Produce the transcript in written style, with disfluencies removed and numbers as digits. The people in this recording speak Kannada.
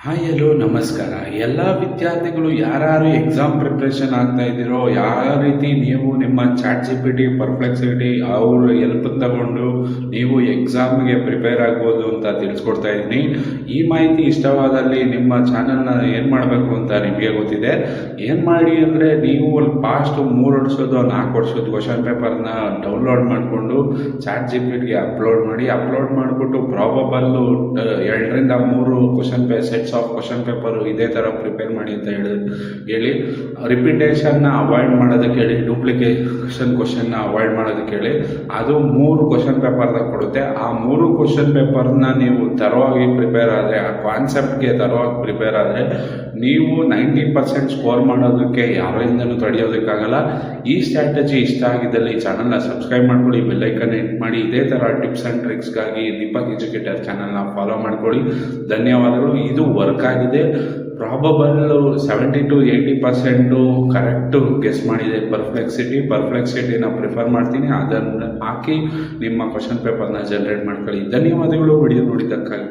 ಹಾಯ್ ಹಲೋ ನಮಸ್ಕಾರ. ಎಲ್ಲ ವಿದ್ಯಾರ್ಥಿಗಳು ಯಾರು ಎಕ್ಸಾಮ್ ಪ್ರಿಪ್ರೇಷನ್ ಆಗ್ತಾ ಇದ್ದೀರೋ, ಯಾವ ರೀತಿ ನೀವು ನಿಮ್ಮ ಚಾಟ್ ಜಿ ಪಿ ಟಿ, ಪರ್ಪ್ಲೆಕ್ಸಿಟಿ ಅವ್ರ ಹೆಲ್ಪ್ ತಗೊಂಡು ನೀವು ಎಕ್ಸಾಮ್ಗೆ ಪ್ರಿಪೇರ್ ಆಗ್ಬೋದು ಅಂತ ತಿಳಿಸ್ಕೊಡ್ತಾ ಇದ್ದೀನಿ. ಈ ಮಾಹಿತಿ ಇಷ್ಟವಾದಲ್ಲಿ ನಿಮ್ಮ ಚಾನಲ್ನ ಏನು ಮಾಡಬೇಕು ಅಂತ ನಿಮಗೆ ಗೊತ್ತಿದೆ. ಏನು ಮಾಡಿ ಅಂದರೆ, ನೀವು ಪಾಸ್ಟ್ 3 ವರ್ಷದ್ದು 4 ವರ್ಷದ ಕ್ವಶನ್ ಪೇಪರ್ನ ಡೌನ್ಲೋಡ್ ಮಾಡಿಕೊಂಡು ಚಾಟ್ ಜಿ ಪಿ ಟಿಗೆ ಅಪ್ಲೋಡ್ ಮಾಡಿಬಿಟ್ಟು ಪ್ರಾಬಬಲ್ಲು 2ರಿಂದ 3 ಸೆಟ್ಸ್ ಆಫ್ ಕ್ವಶನ್ ಪೇಪರು ಇದೇ ಥರ ಪ್ರಿಪೇರ್ ಮಾಡಿ ಅಂತ ಹೇಳಿ ರಿಪಿಟೇಷನ್ನ ಅವಾಯ್ಡ್ ಮಾಡೋದಕ್ಕೆ ಹೇಳಿ, ಡೂಪ್ಲಿಕೇಷನ್ ಕ್ವಶನ್ನ ಅವಾಯ್ಡ್ ಮಾಡೋದಕ್ಕೆ ಹೇಳಿ ಅದು 3 ಕ್ವಶನ್ ಪೇಪರ್ದಾಗ ಕೊಡುತ್ತೆ. ಆ 3 ಕ್ವಶನ್ ಪೇಪರ್ನ ನೀವು ತರವಾಗಿ ಪ್ರಿಪೇರ್ ಆದರೆ, ಆ ಕಾನ್ಸೆಪ್ಟ್ಗೆ ತರವಾಗಿ ಪ್ರಿಪೇರ್ ಆದರೆ ನೀವು 90% ಸ್ಕೋರ್ ಮಾಡೋದಕ್ಕೆ ಯಾರಿಂದನೂ ತಡೆಯೋದಕ್ಕಾಗಲ್ಲ. ಈ ಸ್ಟ್ರಾಟಜಿ ಇಷ್ಟ ಆಗಿದ್ದಲ್ಲಿ ಈ ಚಾನಲ್ನ ಸಬ್ಸ್ಕ್ರೈಬ್ ಮಾಡ್ಕೊಳ್ಳಿ, ಬೆಲ್ಲೈಕನ್ ಹಿಟ್ ಮಾಡಿ. ಇದೇ ಥರ ಟಿಪ್ಸ್ ಆ್ಯಂಡ್ ಟ್ರಿಕ್ಸ್ಗಾಗಿ ದೀಪಕ್ ಎಜುಕೇಟರ್ ಚಾನಲ್ನ ಫಾಲೋ ಮಾಡ್ಕೊಳ್ಳಿ. ಧನ್ಯವಾದಗಳು. ಇದು ವರ್ಕ್ ಆಗಿದೆ. ಪ್ರಾಬಬಲ್ಲು 70 to 80% ಕರೆಕ್ಟು ಗೆಸ್ ಮಾಡಿದೆ. ಪರ್ಪ್ಲೆಕ್ಸಿಟಿನ ಪ್ರಿಫರ್ ಮಾಡ್ತೀನಿ. ಅದನ್ನು ಹಾಕಿ ನಿಮ್ಮ ಕ್ವಶನ್ ಪೇಪರ್ನ ಜನರೇಟ್ ಮಾಡ್ಕೊಳ್ಳಿ. ಧನ್ಯವಾದಗಳು ವಿಡಿಯೋ ನೋಡಿದ್ದಕ್ಕಾಗಿ.